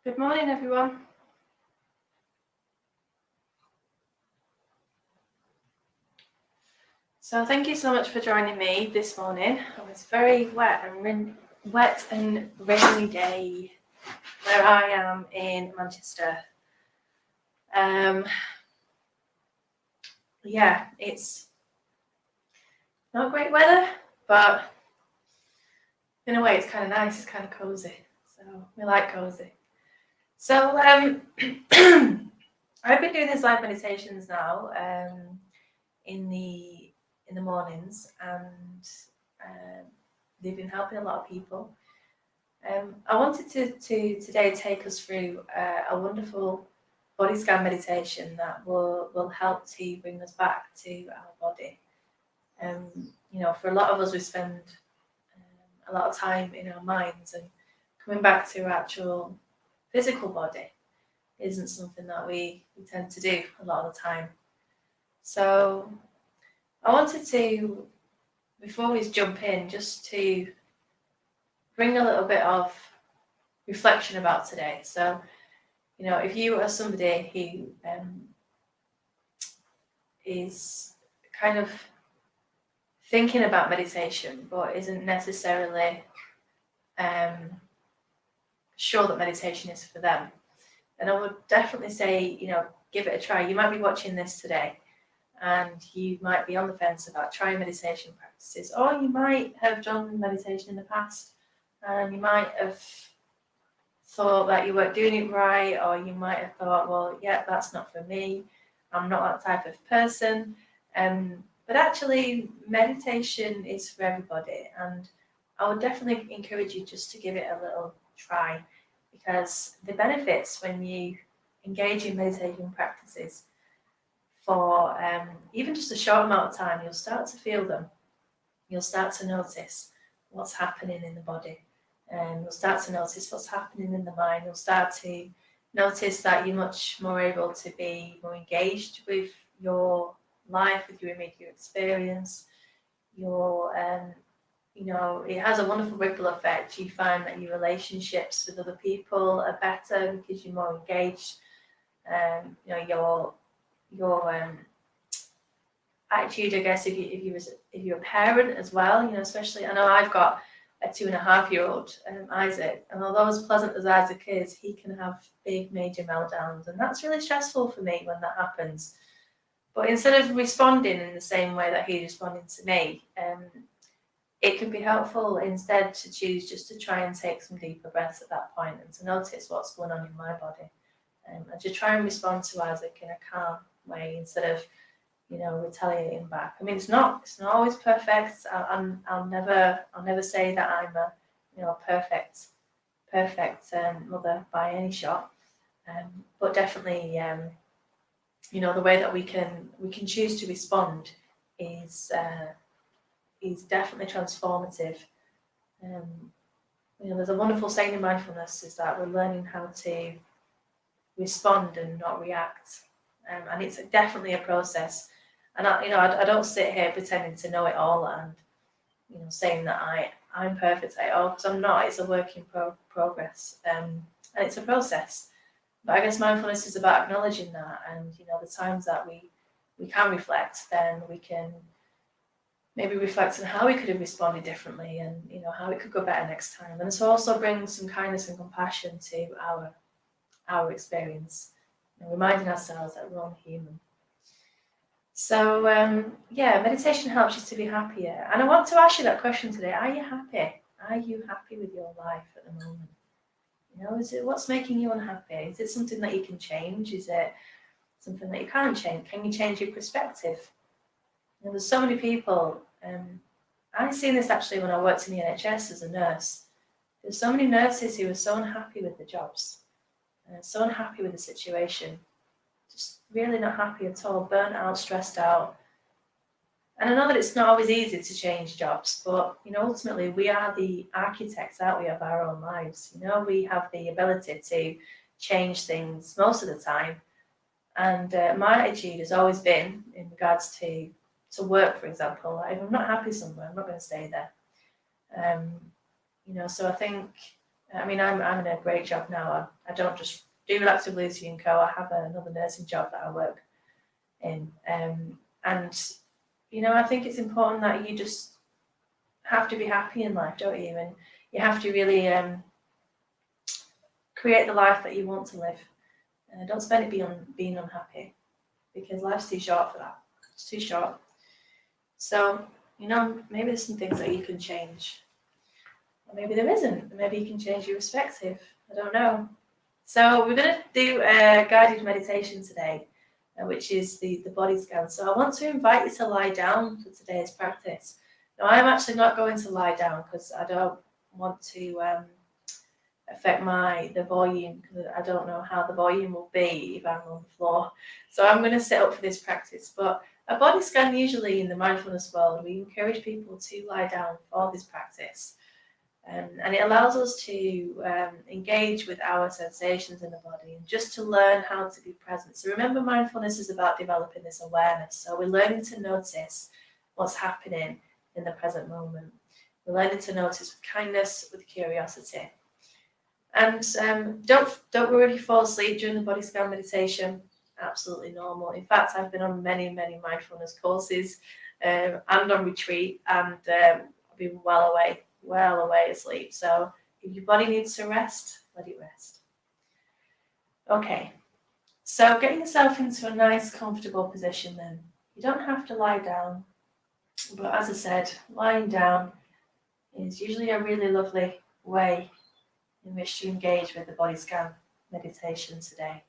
Good morning, everyone. So thank you so much for joining me this morning. It was very wet and rainy day where I am in Manchester. Yeah, it's not great weather, but in a way it's kind of nice. It's kind of cozy. So we like cozy. So I've been doing these live meditations now in the mornings, and they've been helping a lot of people. I wanted to today take us through a wonderful body scan meditation that will help to bring us back to our body. For a lot of us, we spend a lot of time in our minds, and coming back to our actual physical body isn't something that we tend to do a lot of the time. So I wanted to, before we jump in, just to bring a little bit of reflection about today. So, if you are somebody who is kind of thinking about meditation but isn't necessarily sure that meditation is for them, then I would definitely say, give it a try. You might be watching this today and you might be on the fence about trying meditation practices, or you might have done meditation in the past and you might have thought that you weren't doing it right, or you might have thought, well, yeah, that's not for me, I'm not that type of person. But actually, meditation is for everybody, and I would definitely encourage you just to give it a little try, because the benefits when you engage in meditation practices for even just a short amount of time, you'll start to feel them. You'll start to notice what's happening in the body, and you'll start to notice what's happening in the mind. You'll start to notice that you're much more able to be more engaged with your life, with your immediate experience. It has a wonderful ripple effect. You find that your relationships with other people are better because you're more engaged. Your attitude, I guess, if you're a parent as well, especially, I know I've got a 2.5-year-old, Isaac, and although as pleasant as Isaac is, he can have big major meltdowns, and that's really stressful for me when that happens. But instead of responding in the same way that he's responding to me, it can be helpful instead to choose just to try and take some deeper breaths at that point and to notice what's going on in my body, and to try and respond to Isaac in a calm way instead of retaliating back. I mean, it's not always perfect. I'll never say that I'm a perfect mother by any shot, but definitely the way that we can choose to respond is definitely transformative. There's a wonderful saying in mindfulness is that we're learning how to respond and not react, and it's definitely a process. And I don't sit here pretending to know it all and saying that I'm perfect at it all, because I'm not. It's a work in progress, and it's a process. But I guess mindfulness is about acknowledging that, and the times that we can reflect, then we can maybe reflect on how we could have responded differently, and how it could go better next time. And so also bring some kindness and compassion to our experience, reminding ourselves that we're all human. So meditation helps you to be happier. And I want to ask you that question today. Are you happy? Are you happy with your life at the moment? Is it what's making you unhappy? Is it something that you can change? Is it something that you can't change? Can you change your perspective? There's so many people. I've seen this actually when I worked in the NHS as a nurse. There's so many nurses who are so unhappy with their jobs, so unhappy with the situation, just really not happy at all, burnt out, stressed out. And I know that it's not always easy to change jobs, but ultimately we are the architects, aren't we, of our own lives. We have the ability to change things most of the time. And my attitude has always been in regards to work, for example. If I'm not happy somewhere, I'm not going to stay there. So I think I mean, I'm in a great job now. I don't just do Relax with Lucy Co. I have another nursing job that I work in. And, you know, I think it's important that you just have to be happy in life, don't you? And you have to really create the life that you want to live. Don't spend it being unhappy, because life's too short for that. It's too short. So, you know, maybe there's some things that you can change. Or maybe there isn't. Maybe you can change your perspective. I don't know. So we're going to do a guided meditation today, which is the body scan. So I want to invite you to lie down for today's practice. Now, I'm actually not going to lie down because I don't want to affect the volume, because I don't know how the volume will be if I'm on the floor. So I'm going to sit up for this practice. But a body scan, usually in the mindfulness world, we encourage people to lie down for this practice. And it allows us to engage with our sensations in the body and just to learn how to be present. So remember, mindfulness is about developing this awareness. So we're learning to notice what's happening in the present moment. We're learning to notice with kindness, with curiosity. And don't worry if you fall asleep during the body scan meditation. Absolutely normal. In fact, I've been on many mindfulness courses and on retreat, and I've been well away asleep. So if your body needs to rest, let it rest. Okay, so getting yourself into a nice, comfortable position then. You don't have to lie down, but as I said, lying down is usually a really lovely way in which to engage with the body scan meditation today.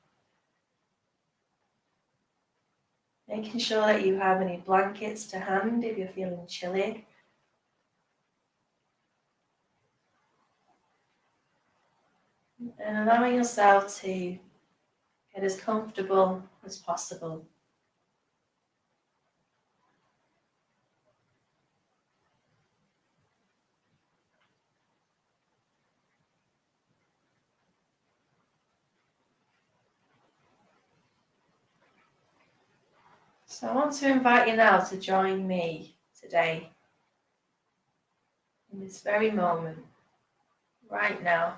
Making sure that you have any blankets to hand if you're feeling chilly. And allowing yourself to get as comfortable as possible. So I want to invite you now to join me today in this very moment, right now,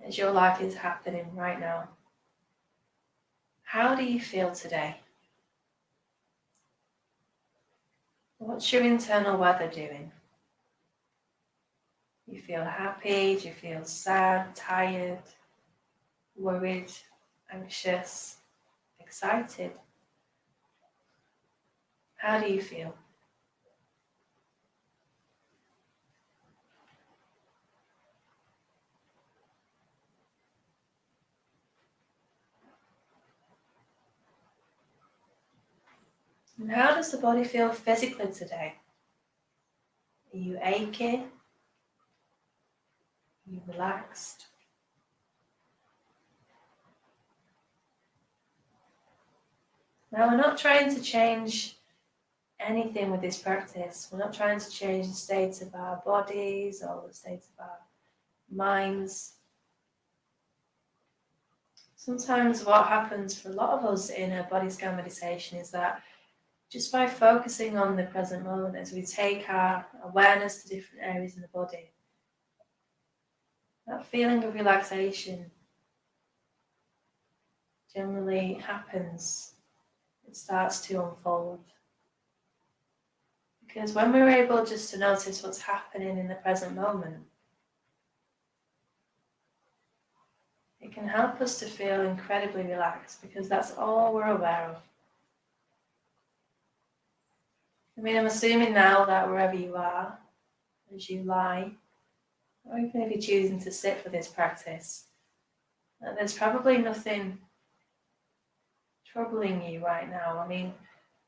as your life is happening right now. How do you feel today? What's your internal weather doing? Do you feel happy? Do you feel sad, tired, worried, anxious, excited? How do you feel? And how does the body feel physically today? Are you aching? Are you relaxed? Now, we're not trying to change anything with this practice. We're not trying to change the states of our bodies or the states of our minds. Sometimes what happens for a lot of us in a body scan meditation is that just by focusing on the present moment, as we take our awareness to different areas in the body, that feeling of relaxation generally happens. It starts to unfold. Because when we're able just to notice what's happening in the present moment, it can help us to feel incredibly relaxed, because that's all we're aware of. I mean, I'm assuming now that wherever you are, as you lie, or even if you're choosing to sit for this practice, that there's probably nothing troubling you right now. I mean,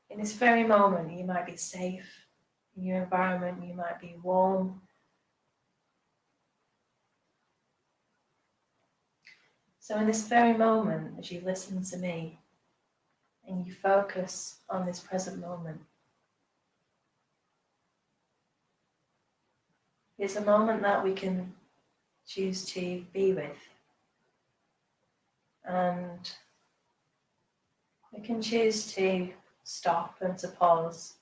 in this very moment, you might be safe in your environment, you might be warm. So in this very moment, as you listen to me and you focus on this present moment, it's a moment that we can choose to be with. And we can choose to stop and to pause.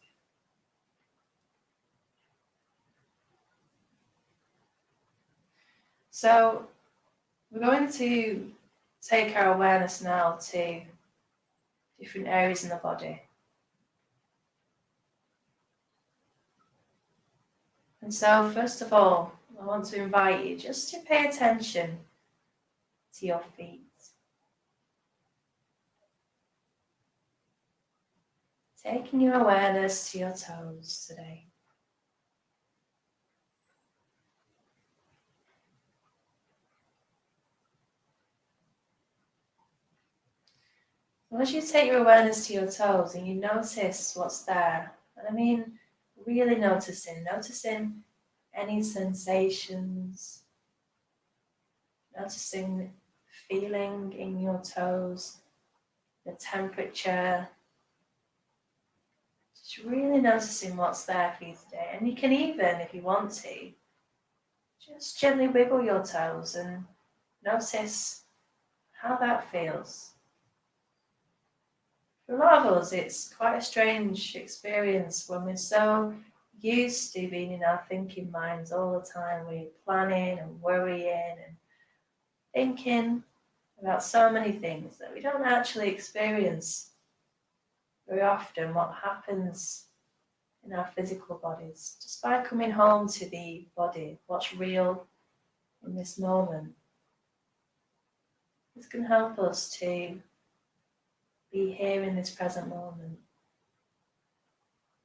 So we're going to take our awareness now to different areas in the body. And so first of all, I want to invite you just to pay attention to your feet. Taking your awareness to your toes today. As you take your awareness to your toes and you notice what's there, and I mean really noticing any sensations, noticing feeling in your toes, the temperature, just really noticing what's there for you today. And you can even, if you want to, just gently wiggle your toes and notice how that feels. For a lot of us, it's quite a strange experience when we're so used to being in our thinking minds all the time. We're planning and worrying and thinking about so many things that we don't actually experience very often what happens in our physical bodies. Just by coming home to the body, what's real in this moment. This can help us to be here in this present moment,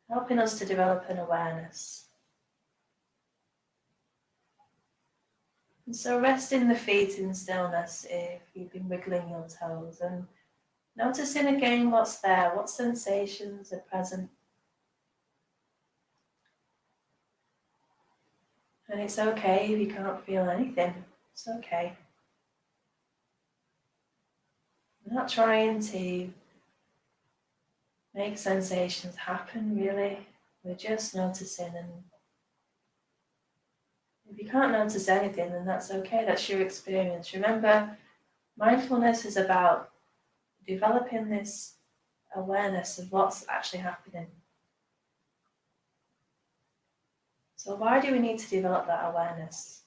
helping us to develop an awareness. And so resting the feet in stillness if you've been wiggling your toes and noticing again what's there, what sensations are present. And it's okay if you can't feel anything, it's okay. We're not trying to make sensations happen, really. We're just noticing, and if you can't notice anything, then that's okay, that's your experience. Remember, mindfulness is about developing this awareness of what's actually happening. So why do we need to develop that awareness?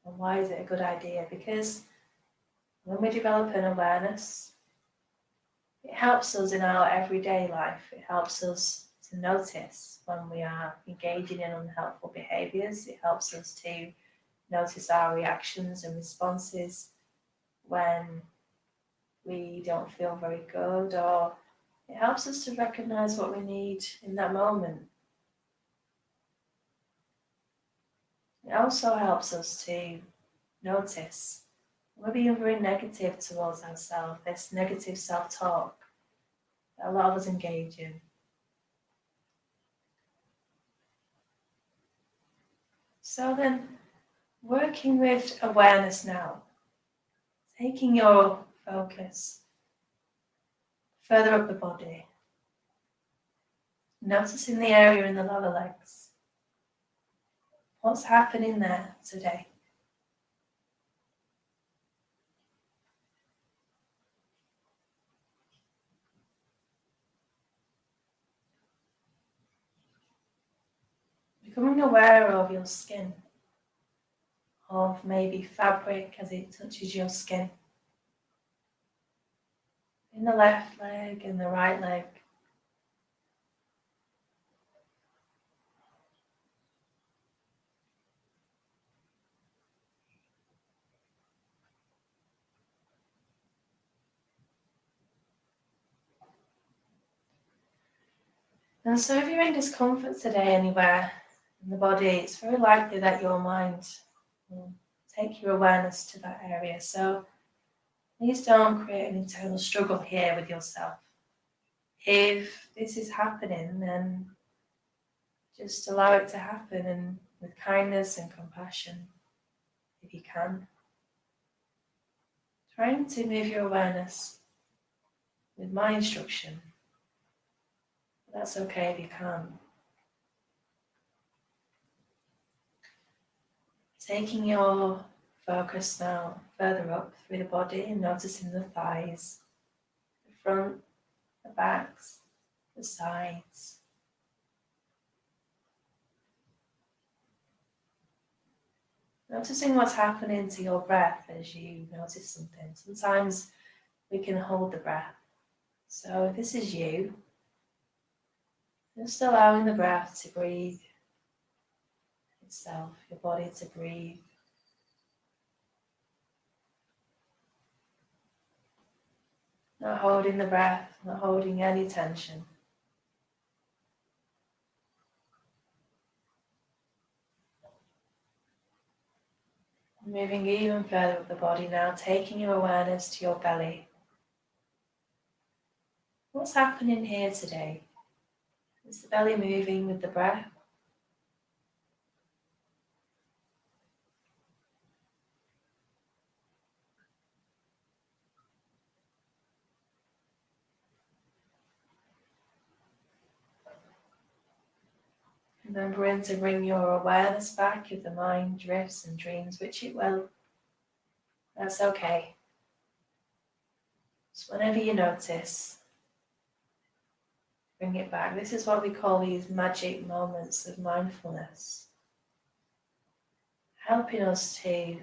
And why is it a good idea? Because when we develop an awareness, it helps us in our everyday life. It helps us to notice when we are engaging in unhelpful behaviours. It helps us to notice our reactions and responses when we don't feel very good, or it helps us to recognise what we need in that moment. It also helps us to notice we're being very negative towards ourselves, this negative self-talk that a lot of us engage in. So then, working with awareness now, taking your focus further up the body, noticing the area in the lower legs. What's happening there today? Becoming aware of your skin, of maybe fabric as it touches your skin. In the left leg and the right leg. And so if you're in discomfort today anywhere in the body, it's very likely that your mind will take your awareness to that area. So please don't create an internal struggle here with yourself. If this is happening, then just allow it to happen, and with kindness and compassion, if you can. Trying to move your awareness with my instruction. That's okay if you can't. Taking your focus now further up through the body and noticing the thighs, the front, the backs, the sides. Noticing what's happening to your breath as you notice something. Sometimes we can hold the breath. So if this is you, just allowing the breath to breathe itself, your body to breathe. Not holding the breath, not holding any tension. Moving even further with the body now, taking your awareness to your belly. What's happening here today? Is the belly moving with the breath? Remembering to bring your awareness back if the mind drifts and dreams, which it will. That's okay. So whenever you notice, bring it back. This is what we call these magic moments of mindfulness, helping us to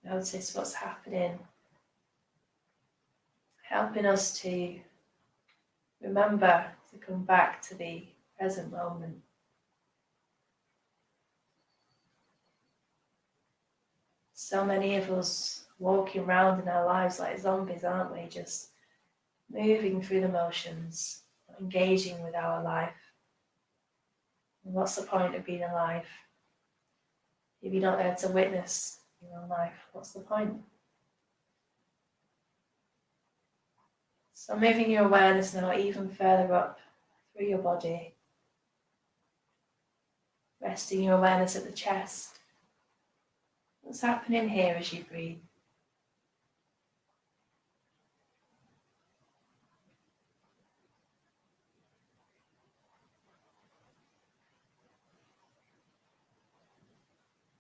notice what's happening, helping us to remember to come back to the present moment. So many of us walking around in our lives like zombies, aren't we? Just moving through the motions, engaging with our life. And what's the point of being alive if you're not there to witness your own life? What's the point? So moving your awareness now even further up through your body, resting your awareness at the chest. What's happening here as you breathe?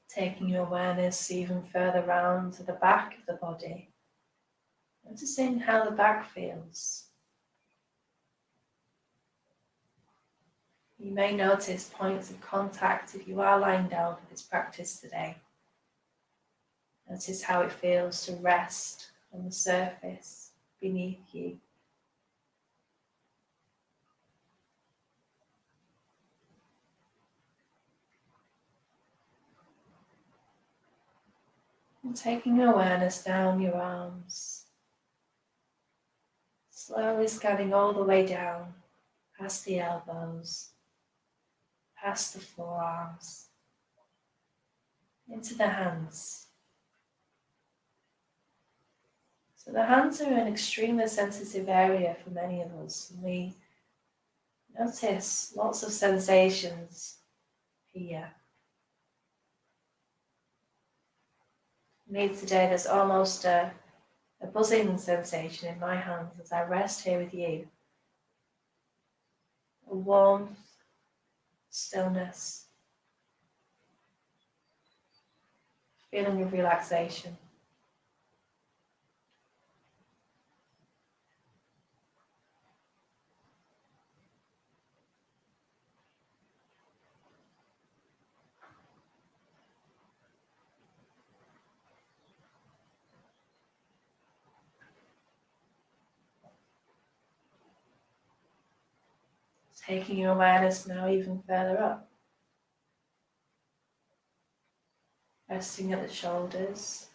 Taking your awareness even further round to the back of the body, noticing how the back feels. You may notice points of contact if you are lying down for this practice today. Notice how it feels to rest on the surface beneath you. And taking awareness down your arms, slowly scanning all the way down, past the elbows, past the forearms, into the hands. So the hands are an extremely sensitive area for many of us, and we notice lots of sensations here. Me today, there's almost a buzzing sensation in my hands as I rest here with you. A warmth, stillness, feeling of relaxation. Taking your awareness now even further up. Resting at the shoulders.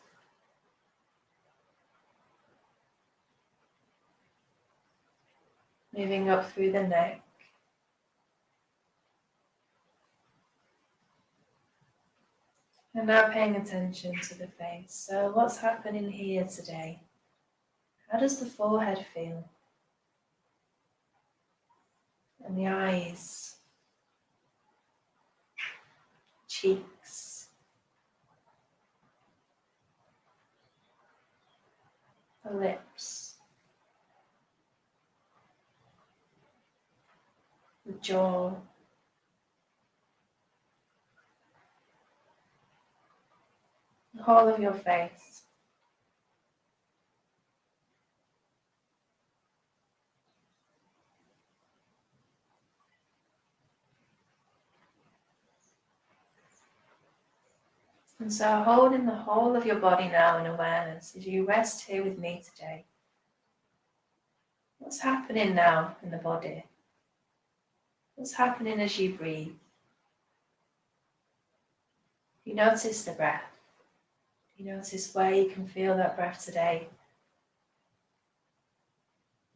Moving up through the neck. And now paying attention to the face. So what's happening here today? How does the forehead feel? And the eyes, cheeks, the lips, the jaw, the whole of your face. And so holding the whole of your body now in awareness as you rest here with me today. What's happening now in the body? What's happening as you breathe? You notice the breath. You notice where you can feel that breath today.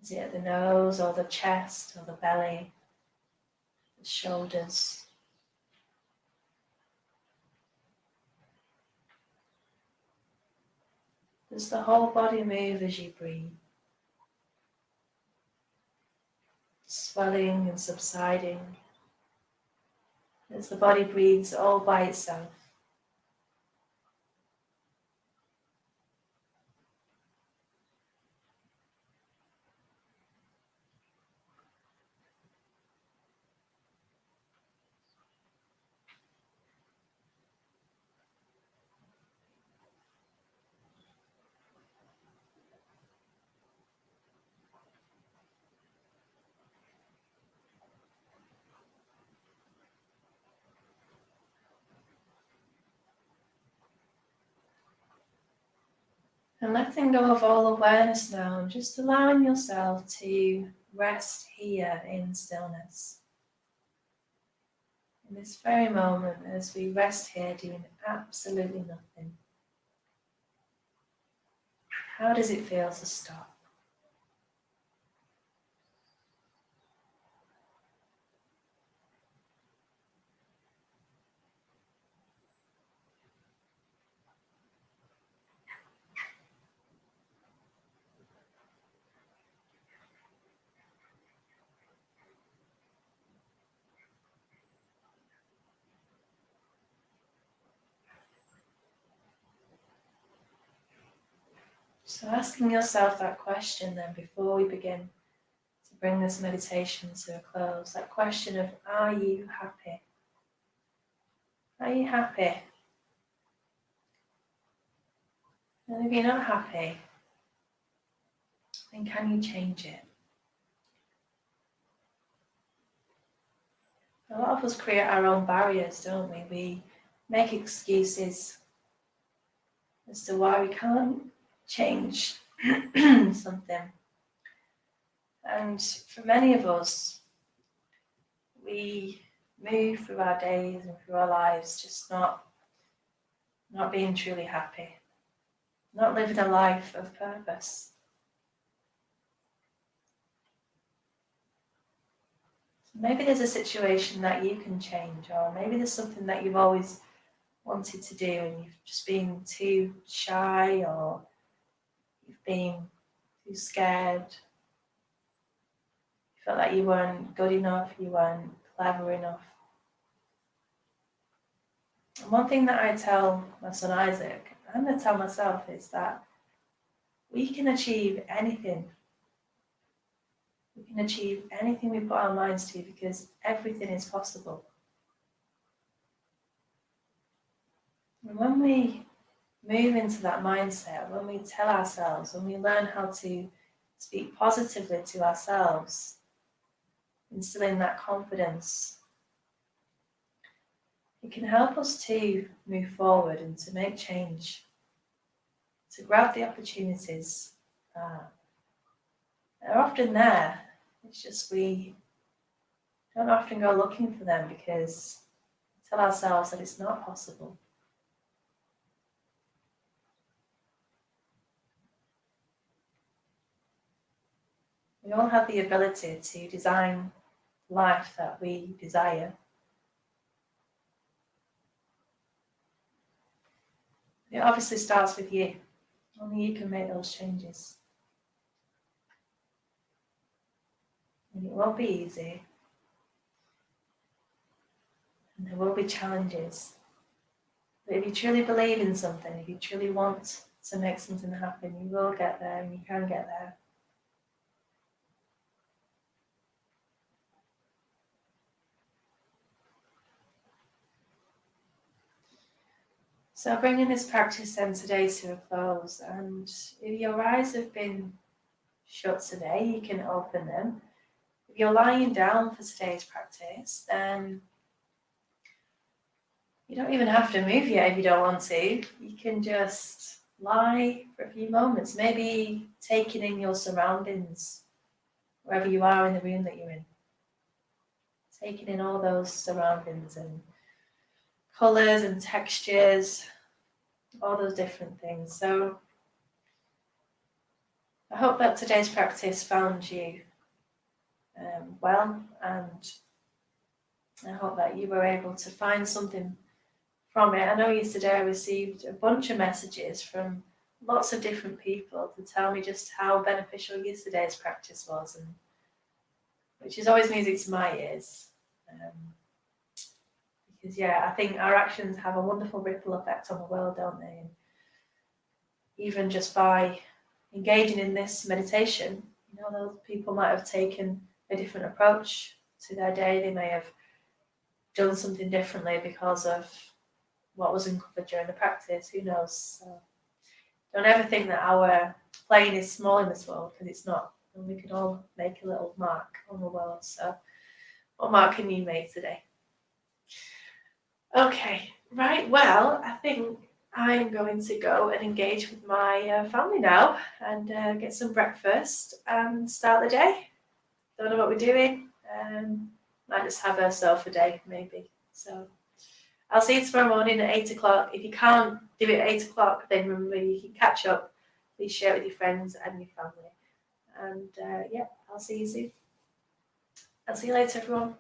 Is it at the nose or the chest or the belly, the shoulders? Does the whole body move as you breathe? Swelling and subsiding as the body breathes all by itself. And letting go of all awareness now and just allowing yourself to rest here in stillness. In this very moment, as we rest here doing absolutely nothing. How does it feel to stop? So asking yourself that question then before we begin to bring this meditation to a close, that question of, are you happy? Are you happy? And if you're not happy, then can you change it? A lot of us create our own barriers, don't we? We make excuses as to why we can't change something. And for many of us, we move through our days and through our lives just not being truly happy, not living a life of purpose. Maybe there's a situation that you can change, or maybe there's something that you've always wanted to do and you've just been too shy, or you've been too scared. You felt like you weren't good enough, you weren't clever enough. And one thing that I tell my son Isaac, and I tell myself, is that we can achieve anything. We can achieve anything we put our minds to, because everything is possible. And when we move into that mindset, when we tell ourselves, when we learn how to speak positively to ourselves, instilling that confidence, it can help us to move forward and to make change, to grab the opportunities that are often there. It's just we don't often go looking for them because we tell ourselves that it's not possible. We all have the ability to design the life that we desire. It obviously starts with you. Only you can make those changes. And it won't be easy. And there will be challenges. But if you truly believe in something, if you truly want to make something happen, you will get there, and you can get there. So bringing this practice then today to a close, and if your eyes have been shut today, you can open them. If you're lying down for today's practice, then You don't even have to move yet if you don't want to. You can just lie for a few moments, maybe taking in your surroundings, wherever you are in the room that you're in. Taking in all those surroundings and colours and textures, all those different things. So I hope that today's practice found you well, and I hope that you were able to find something from it. I know yesterday I received a bunch of messages from lots of different people to tell me just how beneficial yesterday's practice was, and which is always music to my ears. Because I think our actions have a wonderful ripple effect on the world, don't they? And even just by engaging in this meditation, those people might have taken a different approach to their day. They may have done something differently because of what was uncovered during the practice. Who knows? So don't ever think that our plane is small in this world, because it's not. And we can all make a little mark on the world. So what mark can you make today? Okay, right. Well, I think I'm going to go and engage with my family now and get some breakfast and start the day. Don't know what we're doing. Might just have a sofa day, maybe. So I'll see you tomorrow morning at 8 o'clock. If you can't do it at 8 o'clock, then remember you can catch up. Please share it with your friends and your family. And I'll see you soon. I'll see you later, everyone.